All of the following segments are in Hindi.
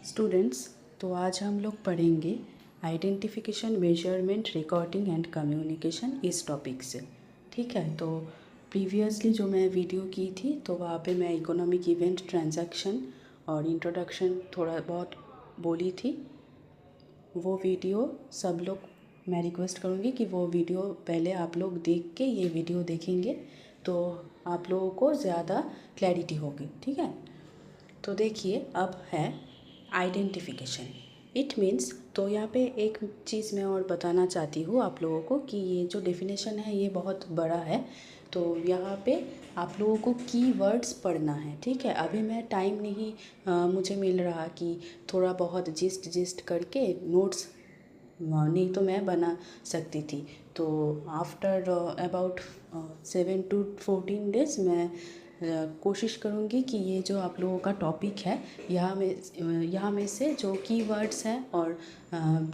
स्टूडेंट्स, तो आज हम लोग पढ़ेंगे identification, measurement, recording and communication इस टॉपिक से। ठीक है, तो प्रीवियसली जो मैं वीडियो की थी तो वहाँ पे मैं इकोनॉमिक इवेंट, ट्रांजैक्शन और इंट्रोडक्शन थोड़ा बहुत बोली थी। वो वीडियो सब लोग, मैं रिक्वेस्ट करूँगी कि वो वीडियो पहले आप लोग देख के ये वीडियो देखेंगे तो आप लोगों को ज़्यादा क्लैरिटी होगी। ठीक है, तो देखिए अब है आइडेंटिफिकेशन। इट मीन्स, तो यहाँ पे एक चीज़ मैं और बताना चाहती हूँ आप लोगों को कि ये जो डेफिनेशन है ये बहुत बड़ा है, तो यहाँ पे आप लोगों को कीवर्ड्स पढ़ना है। ठीक है, अभी मैं टाइम नहीं मुझे मिल रहा कि थोड़ा बहुत जिस्ट करके नोट्स, नहीं तो मैं बना सकती थी। तो आफ्टर अबाउट 7 to 14 days मैं कोशिश करूँगी कि ये जो आप लोगों का टॉपिक है यहाँ में से जो कीवर्ड्स हैं और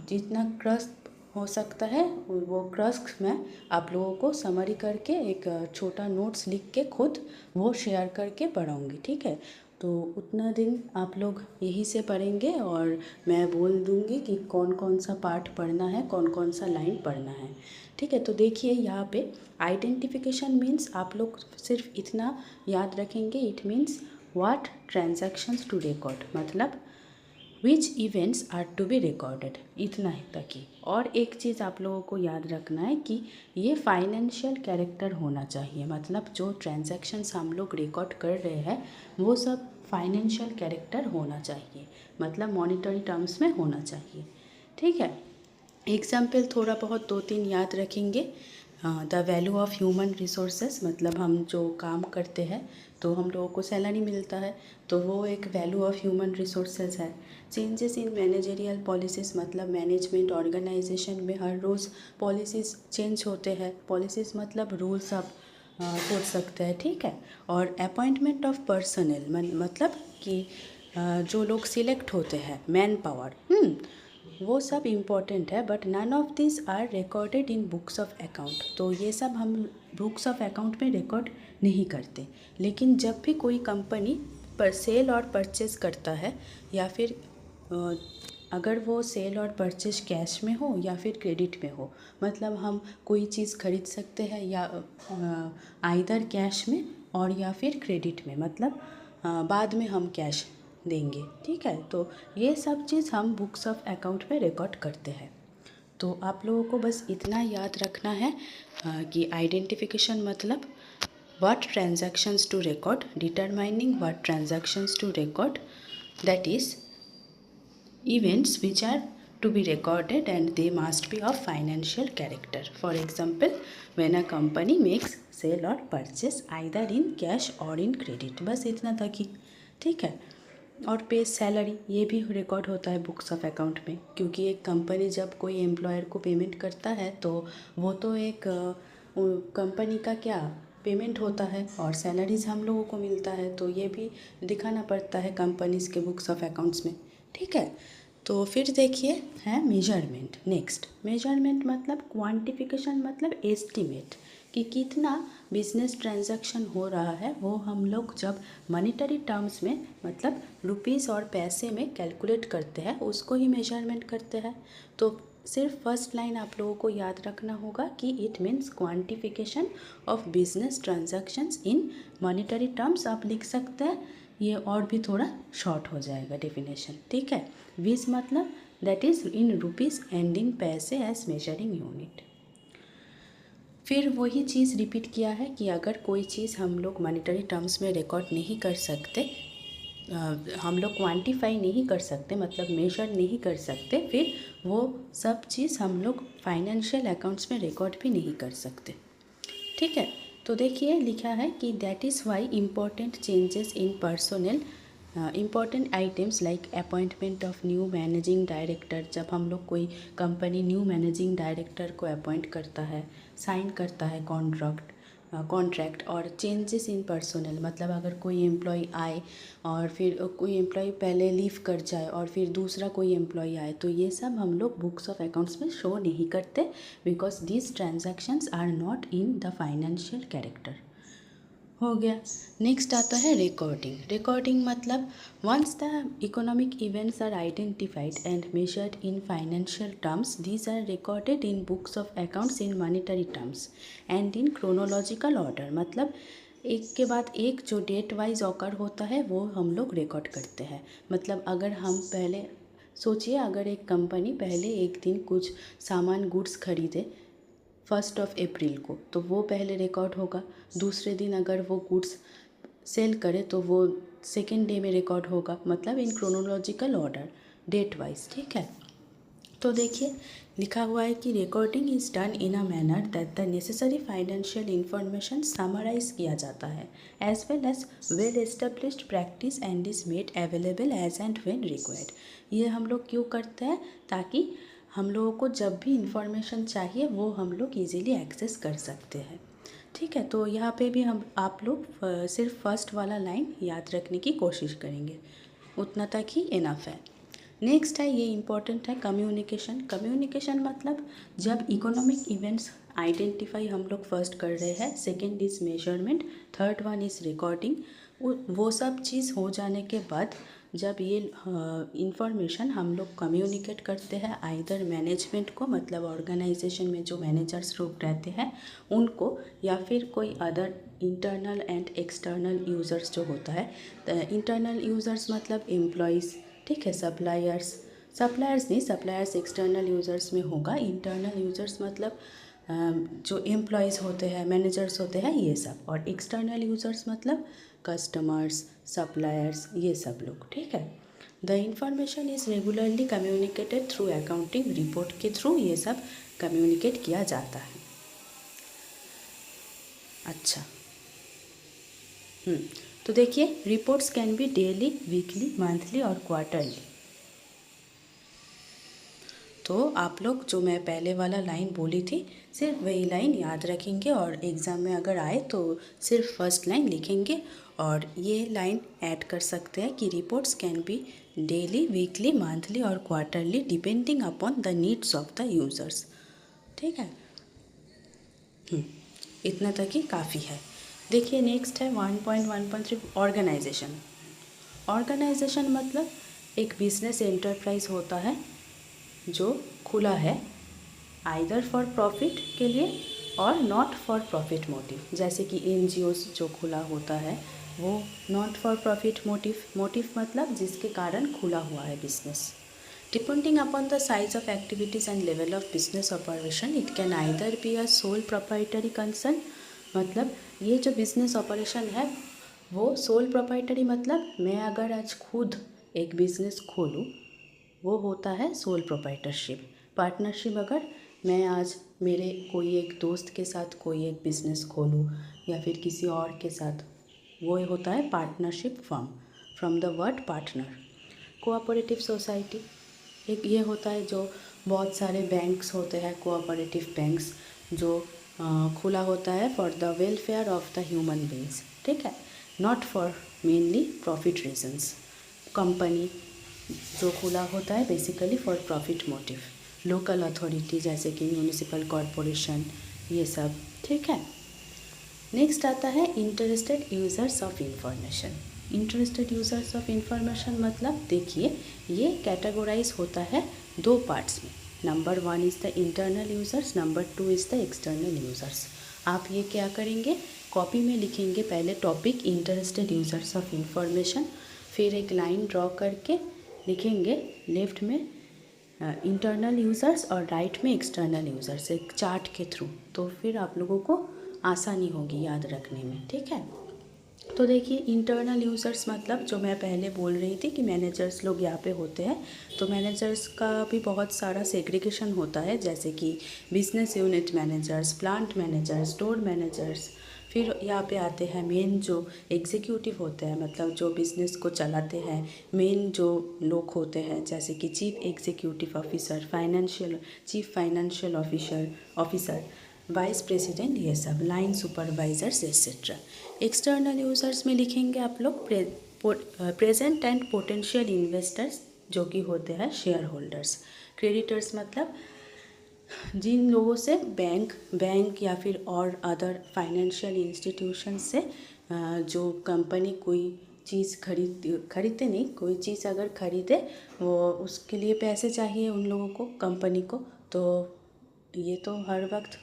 जितना क्रस्प हो सकता है वो क्रस्प मैं आप लोगों को समरी करके एक छोटा नोट्स लिख के खुद वो शेयर करके पढ़ाऊँगी। ठीक है, तो उतना दिन आप लोग यही से पढ़ेंगे और मैं बोल दूँगी कि कौन कौन सा पार्ट पढ़ना है, कौन कौन सा लाइन पढ़ना है। ठीक है, तो देखिए यहाँ पे आइडेंटिफिकेशन मीन्स आप लोग सिर्फ इतना याद रखेंगे, it means what transactions to record, मतलब which events are to be recorded, इतना ही तक ही। और एक चीज़ आप लोगों को याद रखना है कि ये फाइनेंशियल कैरेक्टर होना चाहिए, मतलब जो ट्रांजैक्शंस हम लोग रिकॉर्ड कर रहे हैं वो सब फाइनेंशियल कैरेक्टर होना चाहिए, मतलब मॉनिटरी टर्म्स में होना चाहिए। ठीक है, एग्जाम्पल थोड़ा बहुत 2-3 याद रखेंगे। The value of human resources, मतलब हम जो काम करते हैं तो हम लोगों को सैलरी मिलता है, तो वो एक वैल्यू ऑफ ह्यूमन रिसोर्सेज है। चेंजेस इन मैनेजरियल पॉलिसीज़, मतलब मैनेजमेंट ऑर्गेनाइजेशन में हर रोज़ पॉलिसीज़ चेंज होते हैं। पॉलिसीज़ मतलब रूल्स आप सोच सकते हैं। ठीक है, और अपॉइंटमेंट ऑफ पर्सनल, मतलब कि जो लोग सिलेक्ट होते हैं, मैन पावर, वो सब इम्पॉर्टेंट है, but none of this are recorded in books of account. तो ये सब हम बुक्स ऑफ अकाउंट में रिकॉर्ड नहीं करते। लेकिन जब भी कोई कंपनी पर सेल और परचेज करता है, या फिर अगर वो सेल और परचेज कैश में हो या फिर क्रेडिट में हो, मतलब हम कोई चीज़ खरीद सकते हैं या आइदर कैश में और या फिर क्रेडिट में, मतलब बाद में हम कैश देंगे। ठीक है, तो ये सब चीज़ हम बुक्स ऑफ अकाउंट में रिकॉर्ड करते हैं। तो आप लोगों को बस इतना याद रखना है कि आइडेंटिफिकेशन मतलब what transactions to record, determining what transactions to record, that is events which are to be recorded and they must be of financial character. For example, when a company makes sale or purchase either in cash or in credit, बस इतना तक ही। ठीक है, और पे सैलरी ये भी रिकॉर्ड होता है बुक्स ऑफ अकाउंट में, क्योंकि एक कंपनी जब कोई एम्प्लॉयर को पेमेंट करता है तो वो तो एक कंपनी का क्या पेमेंट होता है और सैलरीज हम लोगों को मिलता है, तो ये भी दिखाना पड़ता है कंपनीज़ के बुक्स ऑफ अकाउंट्स में। ठीक है, तो फिर देखिए है मेजरमेंट। नेक्स्ट, मेजरमेंट मतलब क्वांटिफिकेशन, मतलब एस्टिमेट कि कितना बिजनेस ट्रांजैक्शन हो रहा है, वो हम लोग जब मॉनेटरी टर्म्स में, मतलब रुपीज़ और पैसे में कैलकुलेट करते हैं, उसको ही मेजरमेंट करते हैं। तो सिर्फ फर्स्ट लाइन आप लोगों को याद रखना होगा कि it means quantification of business transactions in monetary terms. आप लिख सकते हैं, ये और भी थोड़ा शॉर्ट हो जाएगा डेफिनेशन। ठीक है, विज मतलब that is in rupees and in पैसे एज मेजरिंग यूनिट। फिर वही चीज़ रिपीट किया है कि अगर कोई चीज़ हम लोग मॉनेटरी टर्म्स में रिकॉर्ड नहीं कर सकते, हम लोग क्वांटिफाई नहीं कर सकते, मतलब मेजर नहीं कर सकते, फिर वो सब चीज़ हम लोग फाइनेंशियल अकाउंट्स में रिकॉर्ड भी नहीं कर सकते। ठीक है, तो देखिए लिखा है कि that is why important changes in personnel, important items like appointment of new managing director, जब हम लोग कोई कंपनी न्यू मैनेजिंग डायरेक्टर को अपॉइंट करता है, साइन करता है कॉन्ट्रैक्ट, और चेंजेस इन पर्सोनल, मतलब अगर कोई एम्प्लॉय आए और फिर कोई एम्प्लॉय पहले लीव कर जाए और फिर दूसरा कोई एम्प्लॉय आए, तो ये सब हम लोग बुक्स ऑफ अकाउंट्स में शो नहीं करते, because these transactions are not in the financial character. हो गया। नेक्स्ट आता है रिकॉर्डिंग। रिकॉर्डिंग मतलब once the economic events are identified and measured in financial terms, these are recorded in books of accounts in monetary terms and in chronological order. मतलब एक के बाद एक जो डेट वाइज ऑकर होता है वो हम लोग रिकॉर्ड करते हैं। मतलब अगर हम पहले सोचिए, अगर एक कंपनी पहले एक दिन कुछ सामान गुड्स खरीदे 1 अप्रैल को, तो वो पहले रिकॉर्ड होगा। दूसरे दिन अगर वो गुड्स सेल करे तो वो सेकेंड डे में रिकॉर्ड होगा। मतलब in chronological order, date wise. ठीक है, तो देखिए लिखा हुआ है कि recording is done in a manner that the necessary financial information summarize किया जाता है as well established practice and is made available as and when required. ये हम लोग क्यों करते हैं? ताकि हम लोगों को जब भी इंफॉर्मेशन चाहिए वो हम लोग इजीली एक्सेस कर सकते हैं। ठीक है, तो यहाँ पे भी हम आप लोग सिर्फ फर्स्ट वाला लाइन याद रखने की कोशिश करेंगे, उतना तक ही इनफ है। नेक्स्ट है, ये इम्पॉर्टेंट है, कम्युनिकेशन। कम्युनिकेशन मतलब जब इकोनॉमिक इवेंट्स आइडेंटिफाई हम लोग फर्स्ट कर रहे हैं, second is measurement, third one is recording. वो सब चीज़ हो जाने के बाद जब ये इंफॉर्मेशन हम लोग कम्युनिकेट करते हैं आइदर मैनेजमेंट को, मतलब ऑर्गेनाइजेशन में जो मैनेजर्स लोग रहते हैं उनको, या फिर कोई other internal and external users जो होता है। इंटरनल यूज़र्स मतलब एम्प्लॉयज़, ठीक है, सप्लायर्स नहीं, सप्लायर्स एक्सटर्नल यूज़र्स में होगा। इंटरनल यूज़र्स मतलब जो एम्प्लॉयज़ होते हैं, मैनेजर्स होते हैं, ये सब। और एक्सटर्नल यूज़र्स मतलब कस्टमर्स, सप्लायर्स, ये सब लोग। ठीक है, the information is regularly communicated through accounting report के थ्रू ये सब कम्युनिकेट किया जाता है। अच्छा, तो देखिए reports can be daily, weekly, monthly और क्वार्टरली। तो आप लोग जो मैं पहले वाला लाइन बोली थी सिर्फ वही लाइन याद रखेंगे और एग्ज़ाम में अगर आए तो सिर्फ फर्स्ट लाइन लिखेंगे और ये लाइन ऐड कर सकते हैं कि reports can be daily, weekly, monthly और quarterly depending upon the needs of the users. ठीक है, इतना तक ही काफ़ी है। देखिए नेक्स्ट है 1.1.3 ऑर्गेनाइजेशन। ऑर्गेनाइजेशन मतलब एक बिजनेस एंटरप्राइज होता है जो खुला है आइदर फॉर प्रॉफिट के लिए और नॉट फॉर प्रॉफिट मोटिव। जैसे कि एनजीओस जो खुला होता है वो नॉट फॉर प्रॉफिट मोटिव मतलब जिसके कारण खुला हुआ है business. Depending upon the size of activities and level of business operation it can either be a sole proprietary concern. मतलब ये जो बिजनेस ऑपरेशन है वो सोल प्रोप्राइटरी मतलब मैं अगर आज खुद एक बिजनेस खोलूँ वो होता है सोल प्रोप्राइटरशिप। पार्टनरशिप अगर मैं आज मेरे कोई एक दोस्त के साथ कोई एक बिज़नेस खोलूँ या फिर किसी और के साथ, वो होता है partnership form, from the word partner. Cooperative society एक ये होता है जो बहुत सारे बैंक्स होते हैं, कोऑपरेटिव बैंक्स जो खुला होता है for the welfare of the human beings. ठीक है, not for mainly profit reasons. Company जो खुला होता है basically for profit motive. Local authority जैसे कि म्यूनिसिपल कॉरपोरेशन, ये सब। ठीक है, नेक्स्ट आता है interested users of information. Interested users of information मतलब देखिए ये कैटेगोराइज होता है 2 पार्ट्स में। Number 1 is the internal users, number 2 is the external users. आप ये क्या करेंगे, कॉपी में लिखेंगे पहले topic interested users of information, फिर एक लाइन ड्रॉ करके लिखेंगे लेफ्ट में इंटरनल यूज़र्स और राइट में एक्सटर्नल यूज़र्स, एक चार्ट के थ्रू। तो फिर आप लोगों को आसानी होगी याद रखने में। ठीक है, तो देखिए इंटरनल यूज़र्स मतलब जो मैं पहले बोल रही थी कि मैनेजर्स लोग यहाँ पे होते हैं, तो मैनेजर्स का भी बहुत सारा सेग्रीगेशन होता है, जैसे कि business unit managers, plant managers, store managers. फिर यहाँ पे आते हैं मेन जो एग्जीक्यूटिव होते हैं, मतलब जो बिज़नेस को चलाते हैं, मेन जो लोग होते हैं जैसे कि chief executive officer, chief financial officer, vice president, ये सब, line supervisors etcetera. External users में लिखेंगे आप लोग प्रेजेंट एंड पोटेंशियल इन्वेस्टर्स जो कि होते हैं शेयर होल्डर्स। क्रेडिटर्स मतलब जिन लोगों से बैंक या फिर और अदर फाइनेंशियल इंस्टीट्यूशन से जो कंपनी कोई चीज़ खरीदते नहीं, कोई चीज़ अगर खरीदे वो उसके लिए पैसे चाहिए उन लोगों को, कंपनी को। तो ये तो हर वक्त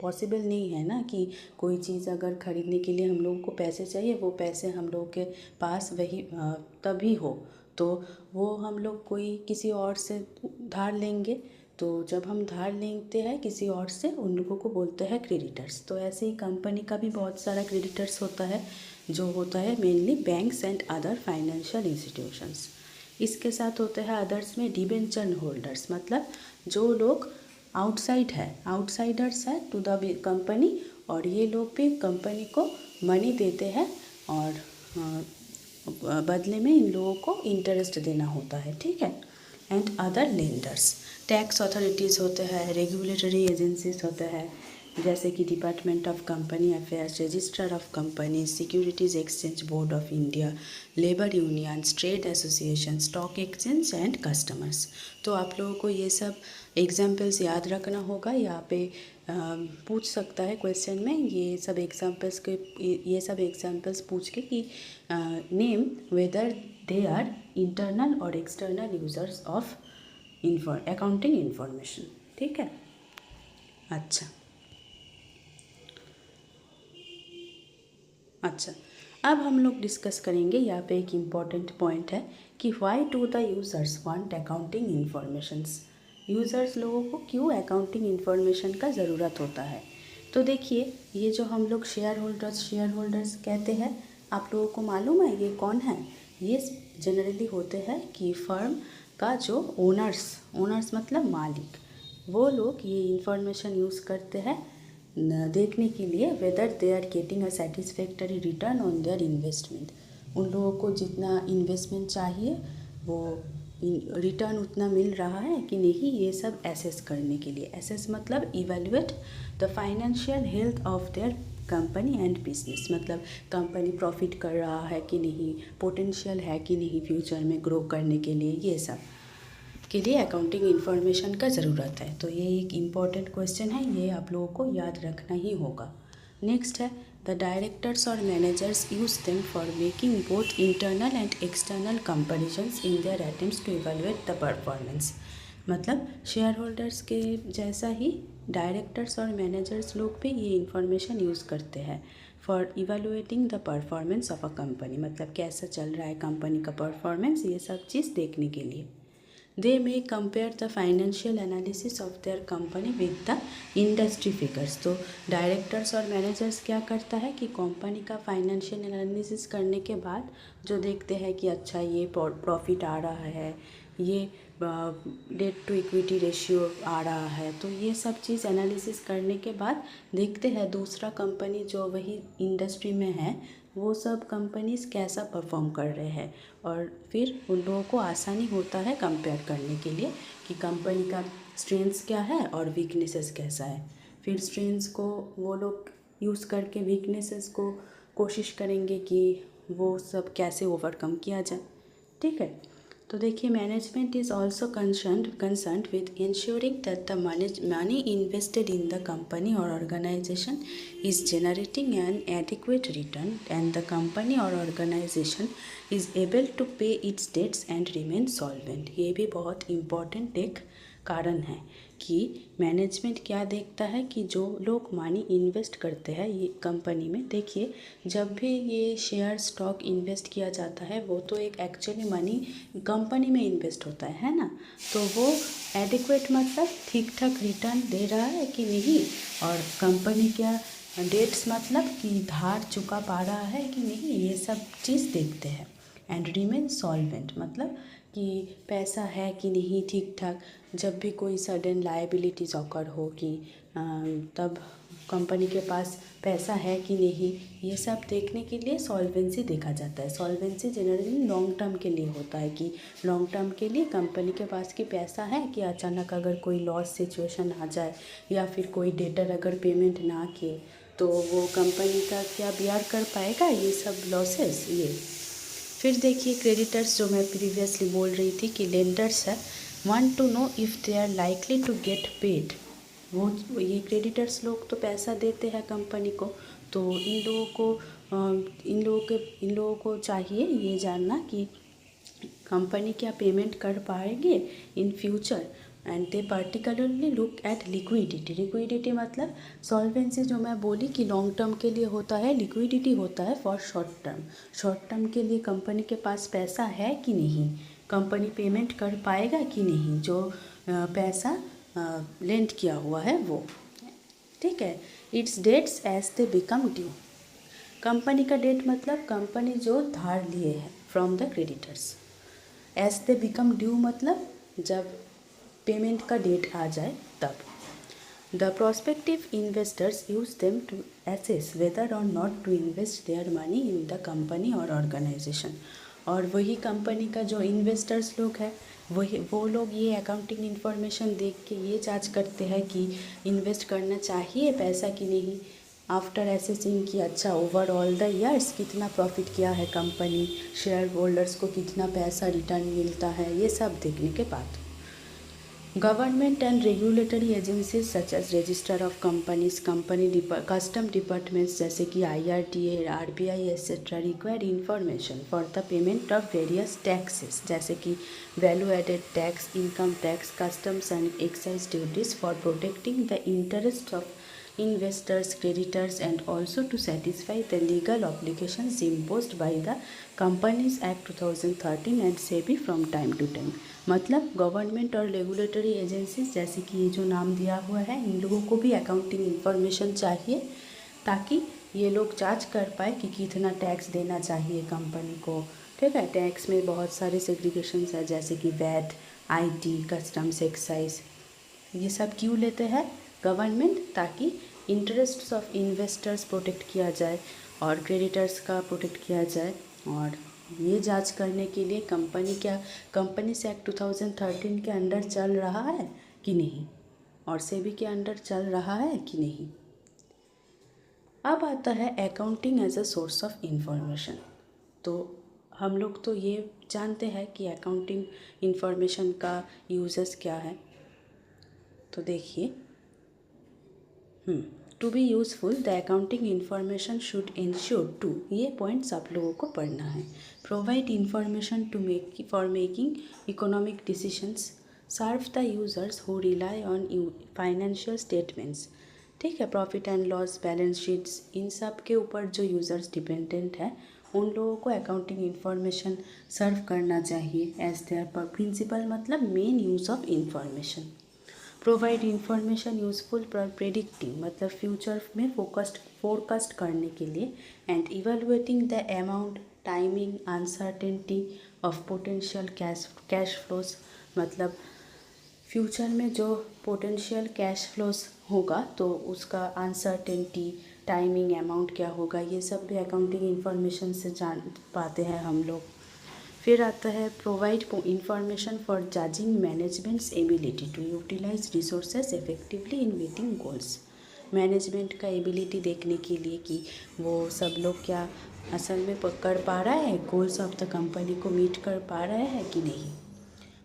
पॉसिबल नहीं है ना कि कोई चीज़ अगर ख़रीदने के लिए हम लोगों को पैसे चाहिए, वो पैसे हम लोगों के पास वही तभी हो। तो वो हम लोग कोई किसी और से उधार लेंगे। तो जब हम धार लेते हैं किसी और से, उन लोगों को बोलते हैं क्रेडिटर्स। तो ऐसे ही कंपनी का भी बहुत सारा क्रेडिटर्स होता है, जो होता है mainly banks and other financial institutions. इसके साथ होते हैं अदर्स में डिबेंचर होल्डर्स, मतलब जो लोग आउटसाइडर्स है टू द कंपनी, और ये लोग भी कंपनी को मनी देते हैं और बदले में इन लोगों को इंटरेस्ट देना होता है, ठीक है। And other lenders, tax authorities होते हैं, रेगुलेटरी एजेंसीज होते हैं, जैसे कि department of company affairs, registrar of company, securities exchange board of India, labour unions, trade association, stock exchange and customers. तो आप लोगों को ये सब एग्जाम्पल्स याद रखना होगा। यहाँ पे पूछ सकता है क्वेश्चन में ये सब एग्जाम्पल्स पूछ के कि name whether they are internal और external users of accounting information, ठीक है। अच्छा, अब हम लोग डिस्कस करेंगे, यहाँ पे एक इम्पॉर्टेंट पॉइंट है कि why to the users want accounting informations. Users लोगों को क्यों अकाउंटिंग इन्फॉर्मेशन का ज़रूरत होता है। तो देखिए, ये जो हम लोग शेयर होल्डर्स कहते हैं, आप लोगों को मालूम है ये कौन है। ये जनरली होते हैं कि फर्म का जो ओनर्स मतलब मालिक, वो लोग ये इन्फॉर्मेशन यूज़ करते हैं देखने के लिए whether they are getting a satisfactory return on their investment. उन लोगों को जितना इन्वेस्टमेंट चाहिए वो रिटर्न उतना मिल रहा है कि नहीं, ये सब एसेस करने के लिए। एसेस मतलब evaluate the financial health of their company and business, मतलब कंपनी प्रॉफिट कर रहा है कि नहीं, पोटेंशियल है कि नहीं फ्यूचर में ग्रो करने के लिए, ये सब के लिए अकाउंटिंग इन्फॉर्मेशन का ज़रूरत है। तो ये एक इम्पॉर्टेंट क्वेश्चन है, ये आप लोगों को याद रखना ही होगा। नेक्स्ट है द डायरेक्टर्स और managers use them for making both internal and external comparisons in their attempts to evaluate the performance. मतलब शेयर होल्डर्स के जैसा ही डायरेक्टर्स और मैनेजर्स लोग भी ये इंफॉर्मेशन यूज़ करते हैं for evaluating the performance of a company, मतलब कैसा चल रहा है कंपनी का परफॉर्मेंस, ये सब चीज़ देखने के लिए। They may compare the financial analysis of their company with the industry figures। तो डायरेक्टर्स और मैनेजर्स क्या करता है कि कंपनी का फाइनेंशियल एनालिसिस करने के बाद जो देखते हैं कि अच्छा ये प्रॉफिट आ रहा है, ये डेट टू इक्विटी रेशियो आ रहा है, तो ये सब चीज़ एनालिसिस करने के बाद देखते हैं दूसरा कंपनी जो वही इंडस्ट्री में है वो सब कंपनीज कैसा परफॉर्म कर रहे हैं, और फिर उन लोगों को आसानी होता है कंपेयर करने के लिए कि कंपनी का स्ट्रेंथ्स क्या है और वीकनेसेस कैसा है। फिर स्ट्रेंथ्स को वो लोग यूज़ करके वीकनेसेस को कोशिश करेंगे कि वो सब कैसे ओवरकम किया जाए, ठीक है। तो देखिए, management is also concerned with ensuring that the money invested in the company और organisation is generating an adequate return and the company or organization is able to pay its debts and remain solvent। ये भी बहुत इम्पॉर्टेंट एक कारण है कि मैनेजमेंट क्या देखता है कि जो लोग मनी इन्वेस्ट करते हैं ये कंपनी में, देखिए जब भी ये शेयर स्टॉक इन्वेस्ट किया जाता है वो तो एक एक्चुअली मनी कंपनी में इन्वेस्ट होता है ना, तो वो एडिक्वेट मतलब ठीक ठाक रिटर्न दे रहा है कि नहीं, और कंपनी क्या डेट्स मतलब कि धार चुका पा रहा है कि नहीं, ये सब चीज़ देखते हैं। एंड रिमेन सॉल्वेंट मतलब कि पैसा है कि नहीं ठीक ठाक, जब भी कोई सडन लायबिलिटीज ऑकर हो कि तब कंपनी के पास पैसा है कि नहीं, ये सब देखने के लिए सॉल्वेंसी देखा जाता है। सॉल्वेंसी जनरली लॉन्ग टर्म के लिए होता है कि लॉन्ग टर्म के लिए कंपनी के पास की पैसा है कि अचानक अगर कोई लॉस सिचुएशन आ जाए या फिर कोई डेटर अगर पेमेंट ना किए तो वो कंपनी का क्या बियर कर पाएगा ये सब लॉसेस। ये फिर देखिए क्रेडिटर्स, जो मैं प्रीवियसली बोल रही थी कि लेंडर्स है want to know if they are likely to get paid. वो ये क्रेडिटर्स लोग तो पैसा देते हैं कंपनी को, तो इन लोगों को इन लोगों को चाहिए ये जानना कि कंपनी क्या पेमेंट कर पाएंगे in future. And they particularly look at liquidity मतलब सॉल्वेंसी जो मैं बोली कि लॉन्ग टर्म के लिए होता है, लिक्विडिटी होता है फॉर शॉर्ट टर्म के लिए कंपनी के पास पैसा है कि नहीं, कंपनी पेमेंट कर पाएगा कि नहीं, जो पैसा लेंड किया हुआ है वो, ठीक है। Its debts as they become due, company का डेट मतलब कंपनी जो धार लिए है from the creditors. As they become due मतलब जब पेमेंट का डेट आ जाए तब। The prospective investors use them to assess whether और not to invest their money in the company और ऑर्गेनाइजेशन। और वही कंपनी का जो इन्वेस्टर्स लोग हैं वो लोग ये अकाउंटिंग इन्फॉर्मेशन देख के ये जांच करते हैं कि इन्वेस्ट करना चाहिए पैसा कि नहीं। आफ्टर एसेसिंग कि अच्छा ओवरऑल द ईयर्स कितना प्रॉफिट किया है कंपनी, शेयर होल्डर्स को कितना पैसा रिटर्न मिलता है, ये सब देखने के बाद government and regulatory agencies such as register of companies, customs departments जैसे कि IRDA, RBI etcetera require information for the payment of various taxes जैसे कि value added tax, income tax, customs and excise duties for protecting the interest of investors, creditors and also to satisfy the legal obligations imposed by the Companies Act 2013 and SEBI from time to time। मतलब गवर्नमेंट और रेगुलेटरी एजेंसीज जैसे कि ये जो नाम दिया हुआ है इन लोगों को भी अकाउंटिंग इन्फॉर्मेशन चाहिए ताकि ये लोग जांच कर पाए कि कितना टैक्स देना चाहिए कंपनी को, ठीक है। टैक्स में बहुत सारे सेग्रीगेशंस है जैसे कि वैट, IT, कस्टम्स, एक्साइज, ये सब क्यों लेते हैं गवर्नमेंट, ताकि इंटरेस्ट्स ऑफ इन्वेस्टर्स प्रोटेक्ट किया जाए और क्रेडिटर्स का प्रोटेक्ट किया जाए। और ये जांच करने के लिए कंपनीज एक्ट 2013 के अंडर चल रहा है कि नहीं और सेबी के अंडर चल रहा है कि नहीं। अब आता है accounting as a source of information. तो हम लोग तो ये जानते हैं कि अकाउंटिंग इंफॉर्मेशन का यूजेस क्या है। तो देखिए, to be useful the accounting information should ensure to, ये पॉइंट्स आप लोगों को पढ़ना है। Provide information to for making economic decisions, serve the users who rely on financial statements, ठीक है। Profit and loss, balance sheets, इन सब के ऊपर जो यूज़र्स डिपेंडेंट है उन लोगों को अकाउंटिंग इन्फॉर्मेशन सर्व करना चाहिए एज देयर पर प्रिंसिपल मतलब main use of information. Provide information useful for predicting मतलब फ्यूचर में फोरकास्ट करने के लिए and evaluating the amount, timing, uncertainty of potential cash flows मतलब फ्यूचर में जो पोटेंशियल कैश फ्लोज होगा तो उसका अनसर्टेनिटी, टाइमिंग, अमाउंट क्या होगा, ये सब भी अकाउंटिंग इन्फॉर्मेशन से जान पाते हैं हम लोग। फिर आता है provide information for judging management's ability to utilise resources effectively in meeting goals, management का एबिलिटी देखने के लिए कि वो सब लोग क्या असल में कर पा रहा है, गोल्स ऑफ द कंपनी को मीट कर पा रहा है कि नहीं।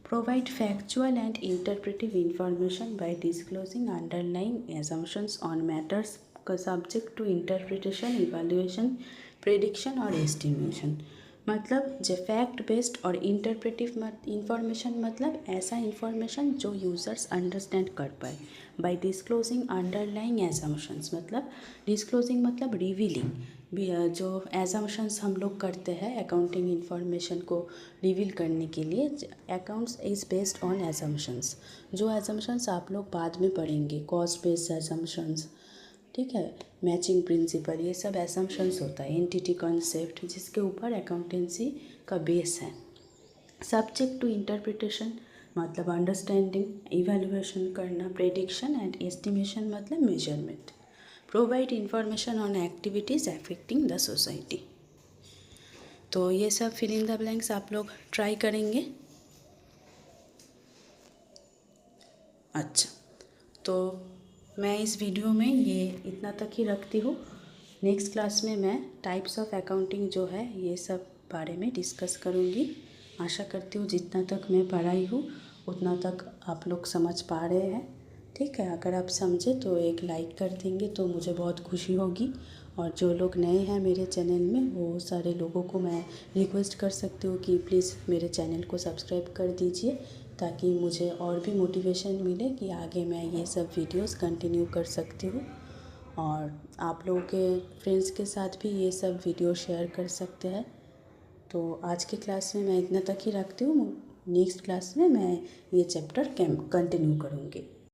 Provide factual and interpretive information by disclosing underlying assumptions on matters subject to interpretation, evaluation, prediction और एस्टिमेशन। मतलब जो फैक्ट बेस्ड और इंटरप्रेटिव इंफॉर्मेशन मतलब ऐसा इंफॉर्मेशन जो यूज़र्स अंडरस्टैंड कर पाए। बाय डिस्क्लोजिंग अंडरलाइंग एजम्पशंस मतलब डिस्क्लोजिंग मतलब रिवीलिंग, जो एजम्पशंस हम लोग करते हैं अकाउंटिंग इंफॉर्मेशन को रिवील करने के लिए। Accounts is based on assumptions, जो एजम्पशंस आप लोग बाद में पढ़ेंगे, कॉस्ट बेस्ड एजम्पशंस, ठीक है, मैचिंग प्रिंसिपल, ये सब असम्पशंस होता है। एंटिटी कॉन्सेप्ट जिसके ऊपर अकाउंटेंसी का बेस है। सब्जेक्ट टू इंटरप्रिटेशन मतलब अंडरस्टैंडिंग, इवैल्यूएशन करना, प्रेडिक्शन एंड एस्टिमेशन मतलब measurement. Provide information on activities affecting the society. तो ये सब फिल इन द ब्लैंक्स आप लोग ट्राई करेंगे। अच्छा, तो मैं इस वीडियो में ये इतना तक ही रखती हूँ। नेक्स्ट क्लास में मैं टाइप्स ऑफ अकाउंटिंग जो है ये सब बारे में डिस्कस करूँगी। आशा करती हूँ जितना तक मैं पढ़ाई हूँ उतना तक आप लोग समझ पा रहे हैं, ठीक है। अगर आप समझे तो एक लाइक कर देंगे तो मुझे बहुत खुशी होगी और जो लोग नए हैं मेरे चैनल में वो सारे लोगों को मैं रिक्वेस्ट कर सकती हूँ कि प्लीज़ मेरे चैनल को सब्सक्राइब कर दीजिए, ताकि मुझे और भी मोटिवेशन मिले कि आगे मैं ये सब वीडियोस कंटिन्यू कर सकती हूँ। और आप लोगों के फ्रेंड्स के साथ भी ये सब वीडियो शेयर कर सकते हैं। तो आज की क्लास में मैं इतना तक ही रखती हूँ। नेक्स्ट क्लास में मैं ये चैप्टर कंटिन्यू करूँगी।